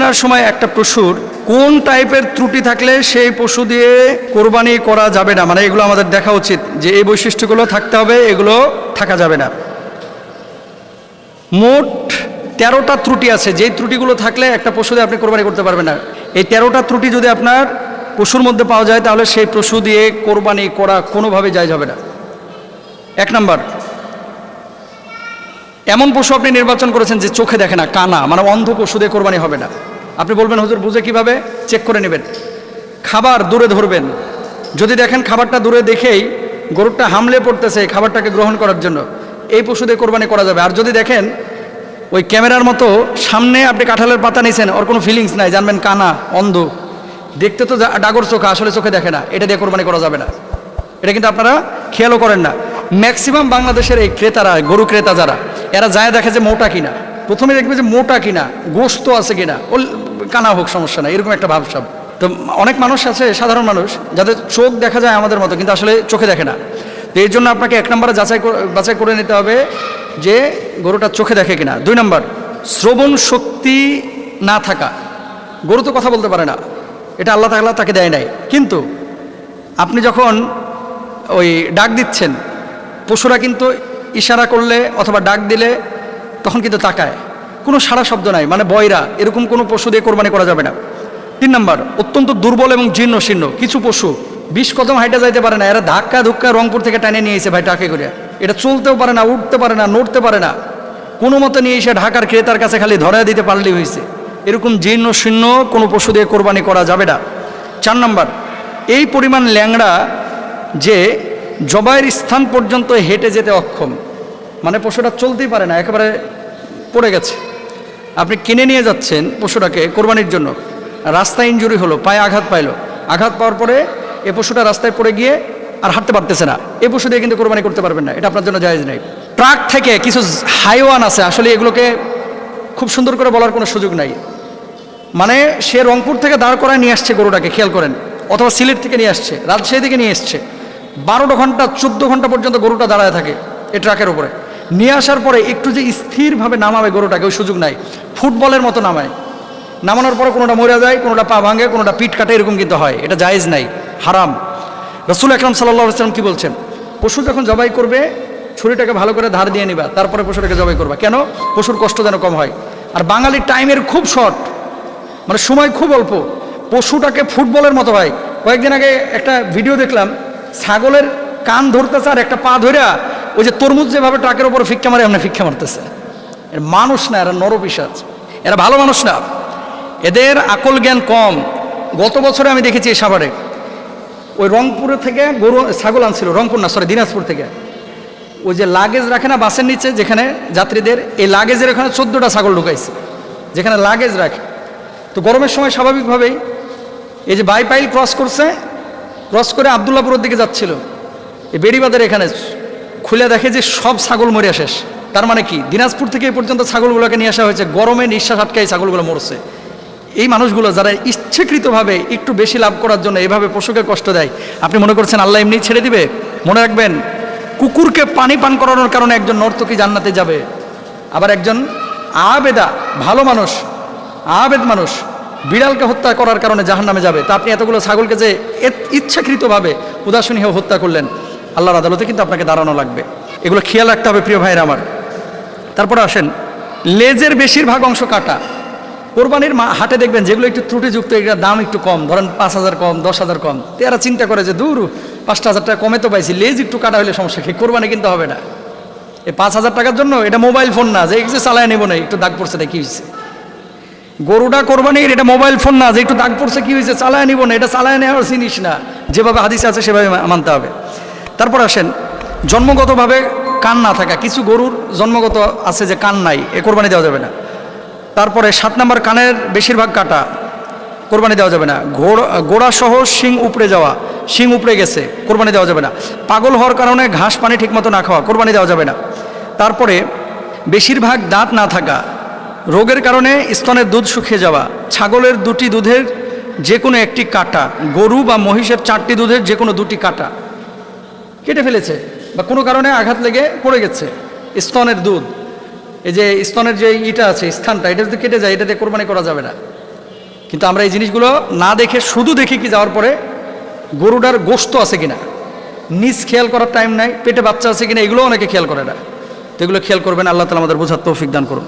কেনার সময় একটা পশুর কোন টাইপের ত্রুটি থাকলে সেই পশু দিয়ে কোরবানি করা যাবে না, মানে এগুলো আমাদের দেখা উচিত যে এই বৈশিষ্ট্যগুলো থাকতে হবে, এগুলো থাকা যাবে না। মোট 13টা ত্রুটি আছে, যেই ত্রুটিগুলো থাকলে একটা পশু দিয়ে আপনি কোরবানি করতে পারবেন না। এই 13টা ত্রুটি যদি আপনার পশুর মধ্যে পাওয়া যায় তাহলে সেই পশু দিয়ে কোরবানি করা কোনোভাবে জায়েজ হবে না। 1 নম্বর, এমন পশু আপনি নির্বাচন করেছেন যে চোখে দেখে না, কানা, মানে অন্ধ পশু দিয়ে কোরবানি হবে না। আপনি বলবেন হুজুর বুঝে কিভাবে? চেক করে নেবেন। খাবার দূরে ধরবেন, যদি দেখেন খাবারটা দূরে দেখেই গরুটা হামলে পড়তেছে খাবারটাকে গ্রহণ করার জন্য, এই পশু দিয়ে কোরবানি করা যাবে। আর যদি দেখেন ওই ক্যামেরার মতো সামনে আপনি কাঁঠালের পাতা নিয়েছেন, ওর কোনো ফিলিংস নাই, জানবেন কানা, অন্ধ, দেখতে তো ডাগর চোখা, আসলে চোখে দেখে না, এটা দিয়ে কোরবানি করা যাবে না। এটা কিন্তু আপনারা খেয়ালও করেন না। ম্যাক্সিমাম বাংলাদেশের এই ক্রেতারা, গরু ক্রেতা যারা, এরা যায় দেখে যে মোটা কিনা, প্রথমে দেখবে যে মোটা কিনা, গোশত আছে কিনা, ও কানা হোক সমস্যা না, এরকম একটা ভাবসাব। তো অনেক মানুষ আছে, সাধারণ মানুষ, যাদের চোখ দেখা যায় আমাদের মতো কিন্তু আসলে চোখে দেখে না। তো এই জন্য আপনাকে 1 নম্বরে যাচাই করে নিতে হবে যে গরুটা চোখে দেখে কিনা। 2 নম্বর, শ্রবণ শক্তি না থাকা। গরু তো কথা বলতে পারে না, এটা আল্লাহ তাআলা তাকে দেয় নাই, কিন্তু আপনি যখন ওই ডাক দিচ্ছেন, পশুরা কিন্তু ইশারা করলে অথবা ডাক দিলে তখন কিন্তু তাকায়, কোনো সাড়া শব্দ নাই, মানে বয়রা, এরকম কোনো পশু দিয়ে কোরবানি করা যাবে না। 3 নম্বর, অত্যন্ত দুর্বল এবং জীর্ণ শীর্ণ কিছু পশু 20 কদম হাইটা যাইতে পারে না, এরা ধাক্কা ধুক্কা রংপুর থেকে টানে নিয়ে এসে ভাই টাকে করে, এটা চলতেও পারে না, উঠতে পারে না, নড়তে পারে না, কোনো মতে নিয়ে এসে ঢাকার ক্রেতার কাছে খালি ধরায় দিতে পারলেই হয়েছে। এরকম জীর্ণ শীর্ণ কোনো পশু দিয়ে কোরবানি করা যাবে না। 4 নম্বর, এই পরিমাণ ল্যাংড়া যে জবাইয়ের স্থান পর্যন্ত হেঁটে যেতে অক্ষম, মানে পশুটা চলতেই পারে না, একেবারে পড়ে গেছে। আপনি কিনে নিয়ে যাচ্ছেন পশুটাকে কোরবানির জন্য, রাস্তায় ইনজুরি হলো, পায়ে আঘাত পাইলো, আঘাত পাওয়ার পরে এ পশুটা রাস্তায় পড়ে গিয়ে আর হাঁটতে পারতেছে না, এই পশু দিয়ে কিন্তু কোরবানি করতে পারবেন না, এটা আপনার জন্য জায়েজ নেই। ট্রাক থেকে কিছু হাইওয়ান আছে, আসলে এগুলোকে খুব সুন্দর করে বলার কোনো সুযোগ নাই, মানে সে রংপুর থেকে দাঁড় করায় নিয়ে আসছে গরুটাকে, খেয়াল করেন, অথবা সিলেট থেকে নিয়ে আসছে, রাজশাহী থেকে নিয়ে এসছে, 12 ঘন্টা 14 ঘন্টা পর্যন্ত গরুটা দাঁড়ায় থাকে এই ট্রাকের উপরে। নিয়ে আসার পরে একটু যে স্থিরভাবে নামাবে গরুটাকে, ওই সুযোগ নাই, ফুটবলের মতো নামায়, নামানোর পরে কোনোটা মরে যায়, কোনোটা পা ভাঙে, কোনোটা পিঠ কাটে, এরকম কিন্তু হয়, এটা জায়েজ নাই, হারাম। রাসূল আকরাম সাল্লাল্লাহু আলাইহি ওয়াসাল্লাম কি বলছেন? পশু যখন জবাই করবে ছুরিটাকে ভালো করে ধার দিয়ে নিবা, তারপরে পশুটাকে জবাই করবা। কেন? পশুর কষ্ট যেন কম হয়। আর বাঙালির টাইমের খুব শর্ট, মানে সময় খুব অল্প, পশুটাকে ফুটবলের মতো হয়। কয়েকদিন আগে একটা ভিডিও দেখলাম, ছাগলের কান ধরতেছে আর একটা পা ধরে ওই যে তরমুজ যেভাবে ট্রাকের উপরে ফিক্কা মারে এমনি ফিক্কা মারতেছে। এর মানুষ না, এরা নরপিশাচ, এরা ভালো মানুষ না, এদের আকল জ্ঞান কম। গত বছরে আমি দেখেছি এই সাভারে ওই রংপুরের থেকে গরু ছাগল আনছিল, রংপুর না সরি দিনাজপুর থেকে, ওই যে লাগেজ রাখে না বাসের নিচে যেখানে যাত্রীদের, এই লাগেজের ওখানে 14টা ছাগল ঢুকাইছে যেখানে লাগেজ রাখে। তো গরমের সময় স্বাভাবিকভাবেই এই যে বাইপাইল ক্রস করছে, ক্রস করে আবদুল্লাপুরের দিকে যাচ্ছিল, এই বেড়িবাঁধের এখানে খুলে দেখে যে সব ছাগল মরে শেষ। তার মানে কি, দিনাজপুর থেকে এই পর্যন্ত ছাগলগুলোকে নিয়ে আসা হয়েছে, গরমে নিঃশ্বাস আটকায় ছাগলগুলো মরছে। এই মানুষগুলো যারা ইচ্ছাকৃতভাবে একটু বেশি লাভ করার জন্য এভাবে পশুকে কষ্ট দেয়, আপনি মনে করছেন আল্লাহ এমনি ছেড়ে দিবে? মনে রাখবেন, কুকুরকে পানি পান করানোর কারণে একজন নর্তকী জান্নাতে যাবে, আবার একজন আবেদা ভালো মানুষ, আবেদ মানুষ বিড়ালকে হত্যা করার কারণে জাহান্নামে যাবে। তা আপনি এতগুলো ছাগলকে যে ইচ্ছাকৃতভাবে উদাসীন হয়ে হত্যা করলেন, আল্লাহর আদালতে কিন্তু আপনাকে দাঁড়ানো লাগবে। এগুলো খেয়াল রাখতে হবে প্রিয় ভাইরা আমার। তারপরে আসেন, লেজের বেশিরভাগ অংশ কাটা। কোরবানির হাটে দেখবেন যেগুলো একটু ত্রুটিযুক্ত, এগুলোর দাম একটু কম, ধরেন 5,000 কম, 10,000 কম, তো এরা চিন্তা করে যে দূর 5,000 টাকা কমে তো পাইছি, লেজ একটু কাটা হলে সমস্যা কি, কোরবানি কিন্তু হবে না। এই 5,000 টাকার জন্য এটা মোবাইল ফোন না যে একটু চালায় নেবো না, একটু দাগ পড়ছে, কি হয়েছে? গরুটা কোরবানির, এটা মোবাইল ফোন না যে একটু দাগ পড়ছে কি হয়েছে, চালায় নিব না, এটা চালায় নেওয়ার জিনিস না, যেভাবে হাদিসে আছে সেভাবে মানতে হবে। তারপর আসেন, জন্মগতভাবে কান না থাকা। কিছু গরুর জন্মগত আছে যে কান নাই, এ কোরবানি দেওয়া যাবে না। তারপরে 7 নম্বর, কানের বেশিরভাগ কাটা, কোরবানি দেওয়া যাবে না। গোড়া সহ শিং উপড়ে যাওয়া, শিং উপড়ে গেছে, কোরবানি দেওয়া যাবে না। পাগল হওয়ার কারণে ঘাস পানি ঠিকমতো না খাওয়া, কোরবানি দেওয়া যাবে না। তারপরে বেশিরভাগ দাঁত না থাকা, রোগের কারণে স্তনের দুধ শুকিয়ে যাওয়া, ছাগলের 2টি দুধের যে কোনো একটি কাটা, গরু বা মহিষের 4টি দুধের যে কোনো 2টি কাটা কেটে ফেলেছে বা কোনো কারণে আঘাত লেগে পড়ে গেছে, স্তনের দুধ, এই যে স্তনের যে ইটা আছে স্থানটা, এটা যদি কেটে যায়, এটাতে কোরবানি করা যাবে না। কিন্তু আমরা এই জিনিসগুলো না দেখে শুধু দেখি কি যাওয়ার পরে গরুটার গোশত আছে কিনা, নিজ খেয়াল করার টাইম নাই, পেটে বাচ্চা আছে কিনা, এগুলো অনেকে খেয়াল করে না। তো এগুলো খেয়াল করবেন, আল্লাহ তাআলা আমাদের বোঝার তৌফিক দান করুন।